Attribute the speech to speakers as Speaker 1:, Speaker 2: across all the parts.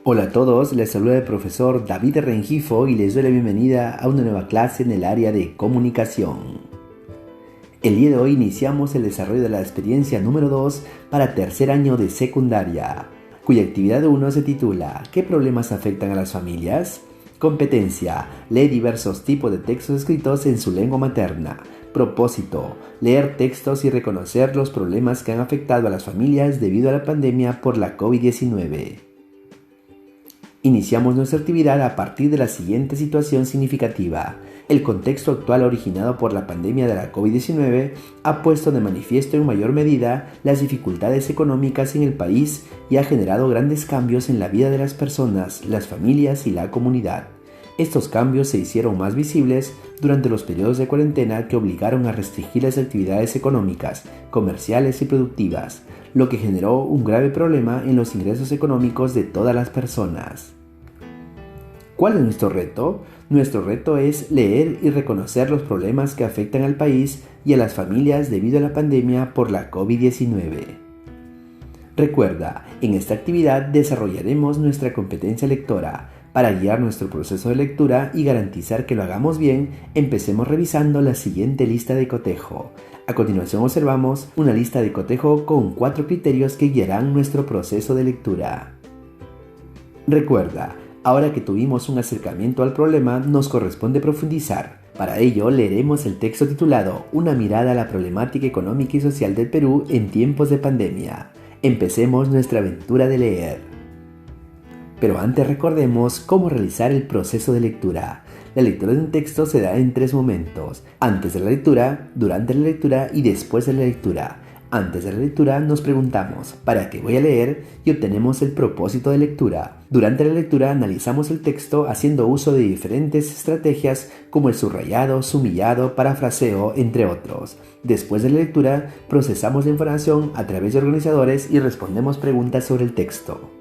Speaker 1: Hola a todos, les saluda el profesor David Rengifo y les doy la bienvenida a una nueva clase en el área de comunicación. El día de hoy iniciamos el desarrollo de la experiencia número 2 para tercer año de secundaria, cuya actividad 1 se titula ¿Qué problemas afectan a las familias? Competencia: lee diversos tipos de textos escritos en su lengua materna. Propósito: leer textos y reconocer los problemas que han afectado a las familias debido a la pandemia por la COVID-19. Iniciamos nuestra actividad a partir de la siguiente situación significativa. El contexto actual originado por la pandemia de la COVID-19 ha puesto de manifiesto en mayor medida las dificultades económicas en el país y ha generado grandes cambios en la vida de las personas, las familias y la comunidad. Estos cambios se hicieron más visibles durante los periodos de cuarentena que obligaron a restringir las actividades económicas, comerciales y productivas, lo que generó un grave problema en los ingresos económicos de todas las personas. ¿Cuál es nuestro reto? Nuestro reto es leer y reconocer los problemas que afectan al país y a las familias debido a la pandemia por la COVID-19. Recuerda, en esta actividad desarrollaremos nuestra competencia lectora. Para guiar nuestro proceso de lectura y garantizar que lo hagamos bien, empecemos revisando la siguiente lista de cotejo. A continuación observamos una lista de cotejo con 4 criterios que guiarán nuestro proceso de lectura. Recuerda, ahora que tuvimos un acercamiento al problema, nos corresponde profundizar. Para ello, leeremos el texto titulado Una mirada a la problemática económica y social del Perú en tiempos de pandemia. Empecemos nuestra aventura de leer. Pero antes recordemos cómo realizar el proceso de lectura. La lectura de un texto se da en 3 momentos: antes de la lectura, durante la lectura y después de la lectura. Antes de la lectura nos preguntamos ¿para qué voy a leer? Y obtenemos el propósito de lectura. Durante la lectura analizamos el texto haciendo uso de diferentes estrategias como el subrayado, sumillado, parafraseo, entre otros. Después de la lectura procesamos la información a través de organizadores y respondemos preguntas sobre el texto.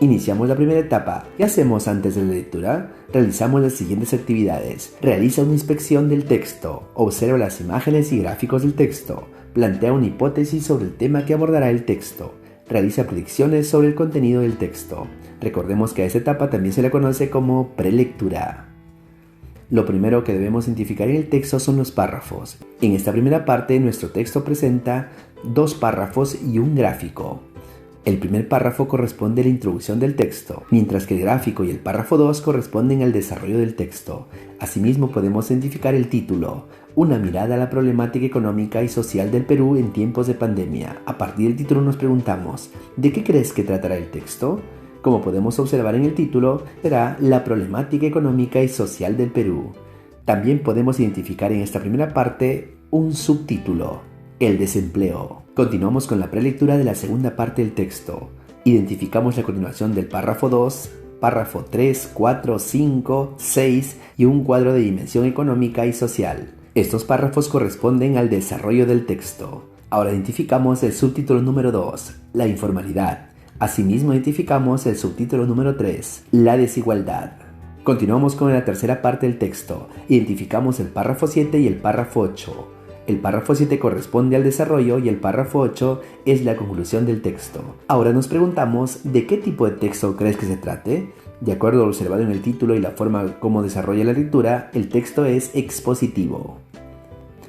Speaker 1: Iniciamos la primera etapa. ¿Qué hacemos antes de la lectura? Realizamos las siguientes actividades. Realiza una inspección del texto. Observa las imágenes y gráficos del texto. Plantea una hipótesis sobre el tema que abordará el texto. Realiza predicciones sobre el contenido del texto. Recordemos que a esta etapa también se la conoce como prelectura. Lo primero que debemos identificar en el texto son los párrafos. En esta primera parte, nuestro texto presenta 2 párrafos y un gráfico. El primer párrafo corresponde a la introducción del texto, mientras que el gráfico y el párrafo 2 corresponden al desarrollo del texto. Asimismo, podemos identificar el título, Una mirada a la problemática económica y social del Perú en tiempos de pandemia. A partir del título nos preguntamos, ¿de qué crees que tratará el texto? Como podemos observar en el título, será la problemática económica y social del Perú. También podemos identificar en esta primera parte un subtítulo, el desempleo. Continuamos con la prelectura de la segunda parte del texto. Identificamos la continuación del párrafo 2, párrafo 3, 4, 5, 6 y un cuadro de dimensión económica y social. Estos párrafos corresponden al desarrollo del texto. Ahora identificamos el subtítulo número 2, la informalidad. Asimismo identificamos el subtítulo número 3, la desigualdad. Continuamos con la tercera parte del texto. Identificamos el párrafo 7 y el párrafo 8. El párrafo 7 corresponde al desarrollo y el párrafo 8 es la conclusión del texto. Ahora nos preguntamos, ¿de qué tipo de texto crees que se trate? De acuerdo a lo observado en el título y la forma como desarrolla la lectura, el texto es expositivo.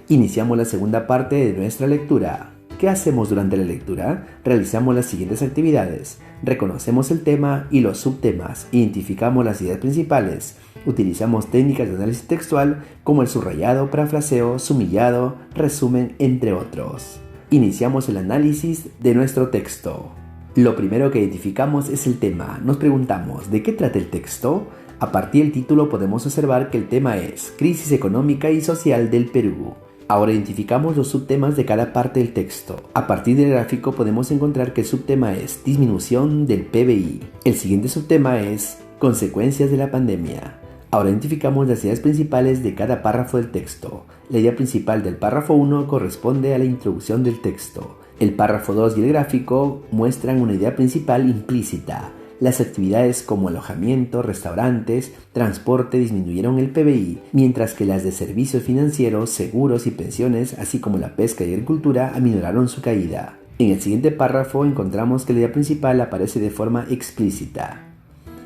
Speaker 1: Iniciamos la segunda parte de nuestra lectura. ¿Qué hacemos durante la lectura? Realizamos las siguientes actividades. Reconocemos el tema y los subtemas. Identificamos las ideas principales. Utilizamos técnicas de análisis textual como el subrayado, parafraseo, sumillado, resumen, entre otros. Iniciamos el análisis de nuestro texto. Lo primero que identificamos es el tema. Nos preguntamos, ¿de qué trata el texto? A partir del título podemos observar que el tema es Crisis económica y social del Perú. Ahora identificamos los subtemas de cada parte del texto. A partir del gráfico podemos encontrar que el subtema es Disminución del PBI. El siguiente subtema es Consecuencias de la pandemia. Ahora identificamos las ideas principales de cada párrafo del texto. La idea principal del párrafo 1 corresponde a la introducción del texto. El párrafo 2 y el gráfico muestran una idea principal implícita. Las actividades como alojamiento, restaurantes, transporte disminuyeron el PBI, mientras que las de servicios financieros, seguros y pensiones, así como la pesca y agricultura, aminoraron su caída. En el siguiente párrafo encontramos que la idea principal aparece de forma explícita.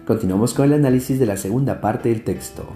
Speaker 1: Continuamos con el análisis de la segunda parte del texto.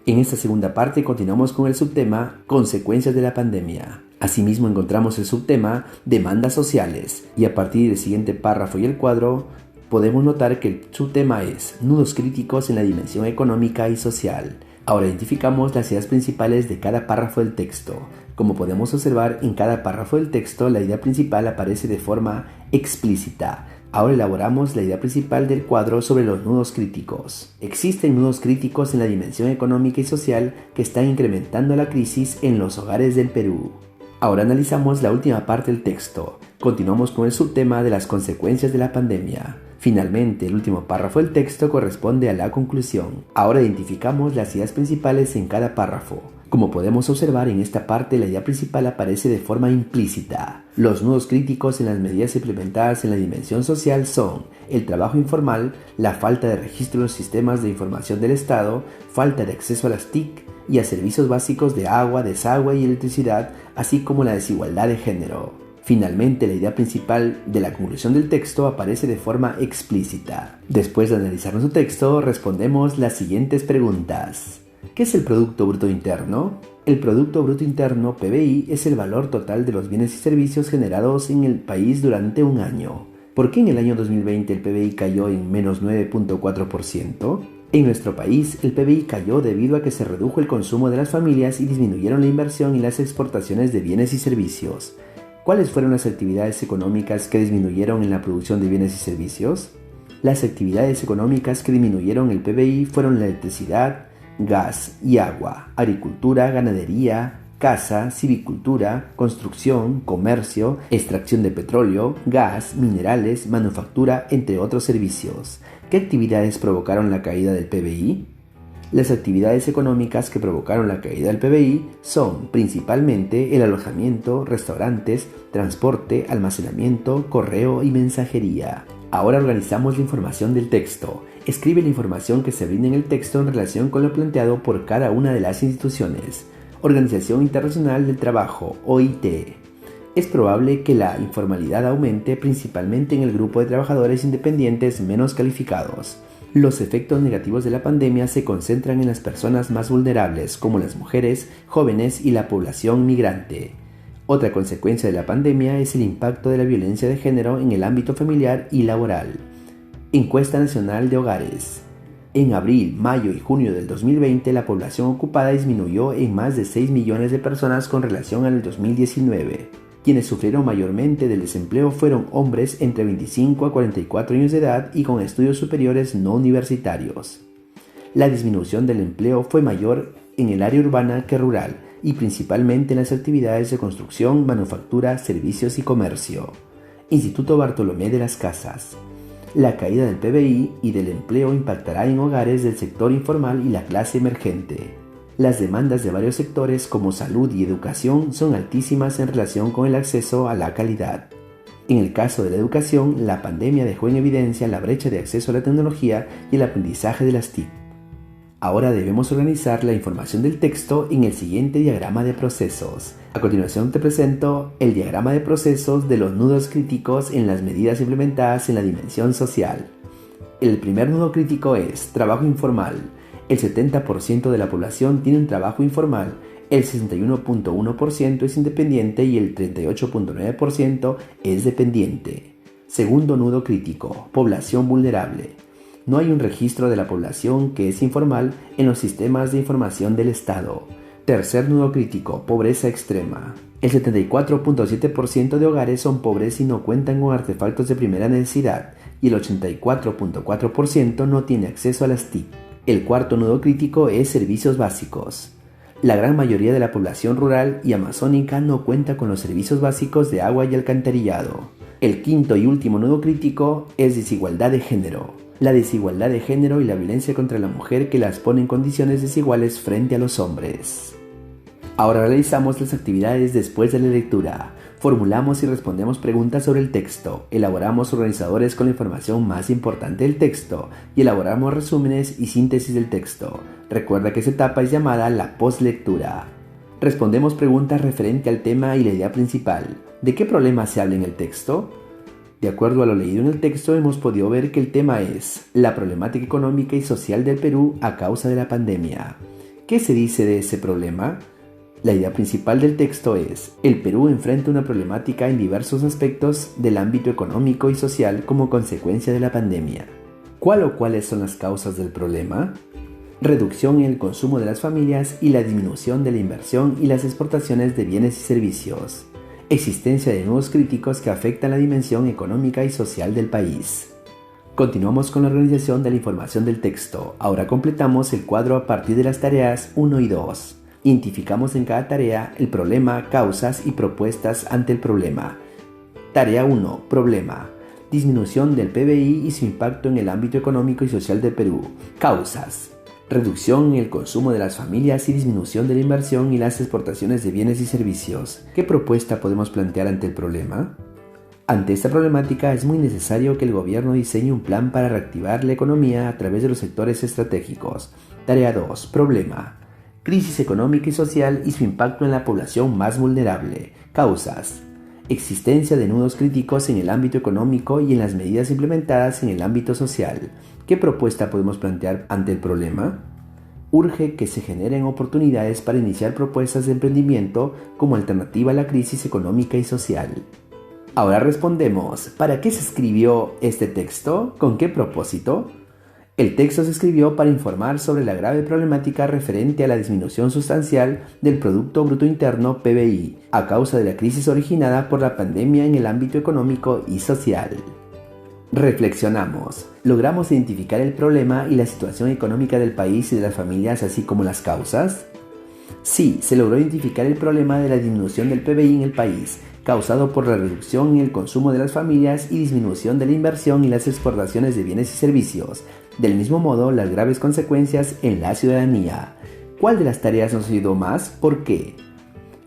Speaker 1: En esta segunda parte continuamos con el subtema Consecuencias de la pandemia. Asimismo encontramos el subtema Demandas sociales y a partir del siguiente párrafo y el cuadro podemos notar que el subtema es Nudos críticos en la dimensión económica y social. Ahora identificamos las ideas principales de cada párrafo del texto. Como podemos observar, en cada párrafo del texto la idea principal aparece de forma explícita. Ahora elaboramos la idea principal del cuadro sobre los nudos críticos. Existen nudos críticos en la dimensión económica y social que están incrementando la crisis en los hogares del Perú. Ahora analizamos la última parte del texto. Continuamos con el subtema de las consecuencias de la pandemia. Finalmente, el último párrafo del texto corresponde a la conclusión. Ahora identificamos las ideas principales en cada párrafo. Como podemos observar, en esta parte la idea principal aparece de forma implícita. Los nudos críticos en las medidas implementadas en la dimensión social son el trabajo informal, la falta de registro en los sistemas de información del Estado, falta de acceso a las TIC y a servicios básicos de agua, desagüe y electricidad, así como la desigualdad de género. Finalmente, la idea principal de la conclusión del texto aparece de forma explícita. Después de analizar nuestro texto, respondemos las siguientes preguntas. ¿Qué es el Producto Bruto Interno? El Producto Bruto Interno, PBI, es el valor total de los bienes y servicios generados en el país durante un año. ¿Por qué en el año 2020 el PBI cayó en menos 9.4%? En nuestro país, el PBI cayó debido a que se redujo el consumo de las familias y disminuyeron la inversión y las exportaciones de bienes y servicios. ¿Cuáles fueron las actividades económicas que disminuyeron en la producción de bienes y servicios? Las actividades económicas que disminuyeron el PBI fueron la electricidad, gas y agua, agricultura, ganadería, caza, silvicultura, construcción, comercio, extracción de petróleo, gas, minerales, manufactura, entre otros servicios. ¿Qué actividades provocaron la caída del PBI? Las actividades económicas que provocaron la caída del PBI son principalmente el alojamiento, restaurantes, transporte, almacenamiento, correo y mensajería. Ahora organizamos la información del texto. Escribe la información que se brinda en el texto en relación con lo planteado por cada una de las instituciones. Organización Internacional del Trabajo, OIT. Es probable que la informalidad aumente principalmente en el grupo de trabajadores independientes menos calificados. Los efectos negativos de la pandemia se concentran en las personas más vulnerables, como las mujeres, jóvenes y la población migrante. Otra consecuencia de la pandemia es el impacto de la violencia de género en el ámbito familiar y laboral. Encuesta Nacional de Hogares. En abril, mayo y junio del 2020, la población ocupada disminuyó en más de 6 millones de personas con relación al 2019. Quienes sufrieron mayormente del desempleo fueron hombres entre 25 a 44 años de edad y con estudios superiores no universitarios. La disminución del empleo fue mayor en el área urbana que rural y principalmente en las actividades de construcción, manufactura, servicios y comercio. Instituto Bartolomé de las Casas. La caída del PBI y del empleo impactará en hogares del sector informal y la clase emergente. Las demandas de varios sectores como salud y educación son altísimas en relación con el acceso a la calidad. En el caso de la educación, la pandemia dejó en evidencia la brecha de acceso a la tecnología y el aprendizaje de las TIC. Ahora debemos organizar la información del texto en el siguiente diagrama de procesos. A continuación te presento el diagrama de procesos de los nudos críticos en las medidas implementadas en la dimensión social. El primer nudo crítico es trabajo informal. El 70% de la población tiene un trabajo informal, el 61.1% es independiente y el 38.9% es dependiente. Segundo nudo crítico, población vulnerable. No hay un registro de la población que es informal en los sistemas de información del Estado. Tercer nudo crítico, pobreza extrema. El 74.7% de hogares son pobres y no cuentan con artefactos de primera necesidad y el 84.4% no tiene acceso a las TIC. El cuarto nudo crítico es servicios básicos. La gran mayoría de la población rural y amazónica no cuenta con los servicios básicos de agua y alcantarillado. El quinto y último nudo crítico es desigualdad de género. La desigualdad de género y la violencia contra la mujer que las pone en condiciones desiguales frente a los hombres. Ahora realizamos las actividades después de la lectura. Formulamos y respondemos preguntas sobre el texto, elaboramos organizadores con la información más importante del texto y elaboramos resúmenes y síntesis del texto. Recuerda que esta etapa es llamada la postlectura. Respondemos preguntas referente al tema y la idea principal. ¿De qué problema se habla en el texto? De acuerdo a lo leído en el texto, hemos podido ver que el tema es la problemática económica y social del Perú a causa de la pandemia. ¿Qué se dice de ese problema? La idea principal del texto es: el Perú enfrenta una problemática en diversos aspectos del ámbito económico y social como consecuencia de la pandemia. ¿Cuál o cuáles son las causas del problema? Reducción en el consumo de las familias y la disminución de la inversión y las exportaciones de bienes y servicios. Existencia de nudos críticos que afectan la dimensión económica y social del país. Continuamos con la organización de la información del texto. Ahora completamos el cuadro a partir de las tareas 1 y 2. Identificamos en cada tarea el problema, causas y propuestas ante el problema. Tarea 1. Problema. Disminución del PBI y su impacto en el ámbito económico y social del Perú. Causas. Reducción en el consumo de las familias y disminución de la inversión y las exportaciones de bienes y servicios. ¿Qué propuesta podemos plantear ante el problema? Ante esta problemática es muy necesario que el gobierno diseñe un plan para reactivar la economía a través de los sectores estratégicos. Tarea 2. Problema. Crisis económica y social y su impacto en la población más vulnerable. Causas. Existencia de nudos críticos en el ámbito económico y en las medidas implementadas en el ámbito social. ¿Qué propuesta podemos plantear ante el problema? Urge que se generen oportunidades para iniciar propuestas de emprendimiento como alternativa a la crisis económica y social. Ahora respondemos, ¿para qué se escribió este texto? ¿Con qué propósito? El texto se escribió para informar sobre la grave problemática referente a la disminución sustancial del Producto Bruto Interno (PBI) a causa de la crisis originada por la pandemia en el ámbito económico y social. Reflexionamos. ¿Logramos identificar el problema y la situación económica del país y de las familias, así como las causas? Sí, se logró identificar el problema de la disminución del PBI en el país, causado por la reducción en el consumo de las familias y disminución de la inversión y las exportaciones de bienes y servicios. Del mismo modo, las graves consecuencias en la ciudadanía. ¿Cuál de las tareas nos ayudó más? ¿Por qué?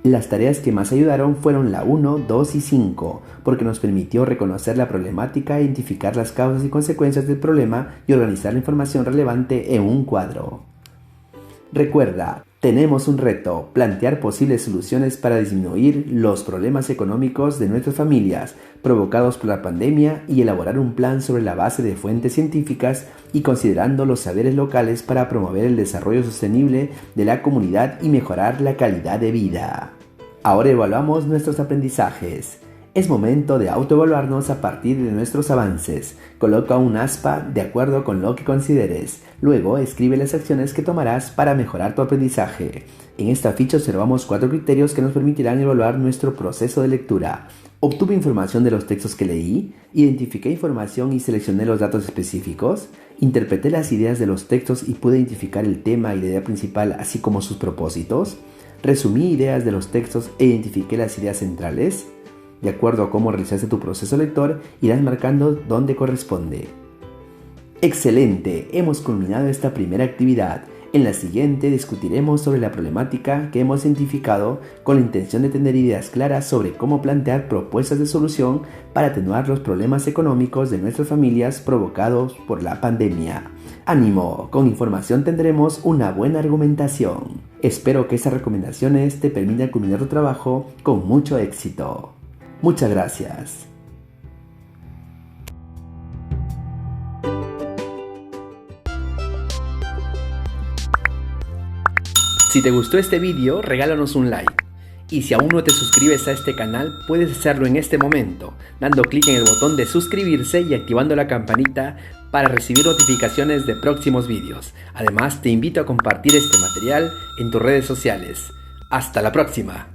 Speaker 1: Las tareas que más ayudaron fueron la 1, 2 y 5, porque nos permitió reconocer la problemática, identificar las causas y consecuencias del problema y organizar la información relevante en un cuadro. Recuerda, tenemos un reto: plantear posibles soluciones para disminuir los problemas económicos de nuestras familias provocados por la pandemia y elaborar un plan sobre la base de fuentes científicas y considerando los saberes locales para promover el desarrollo sostenible de la comunidad y mejorar la calidad de vida. Ahora evaluamos nuestros aprendizajes. Es momento de autoevaluarnos a partir de nuestros avances. Coloca un aspa de acuerdo con lo que consideres. Luego escribe las acciones que tomarás para mejorar tu aprendizaje. En esta ficha observamos 4 criterios que nos permitirán evaluar nuestro proceso de lectura. Obtuve información de los textos que leí, identifiqué información y seleccioné los datos específicos, interpreté las ideas de los textos y pude identificar el tema y la idea principal así como sus propósitos, resumí ideas de los textos e identifiqué las ideas centrales. De acuerdo a cómo realizaste tu proceso lector, irás marcando dónde corresponde. ¡Excelente! Hemos culminado esta primera actividad. En la siguiente discutiremos sobre la problemática que hemos identificado con la intención de tener ideas claras sobre cómo plantear propuestas de solución para atenuar los problemas económicos de nuestras familias provocados por la pandemia. ¡Ánimo! Con información tendremos una buena argumentación. Espero que estas recomendaciones te permitan culminar tu trabajo con mucho éxito. Muchas gracias. Si te gustó este vídeo, regálanos un like. Y si aún no te suscribes a este canal, puedes hacerlo en este momento, dando clic en el botón de suscribirse y activando la campanita para recibir notificaciones de próximos vídeos. Además, te invito a compartir este material en tus redes sociales. ¡Hasta la próxima!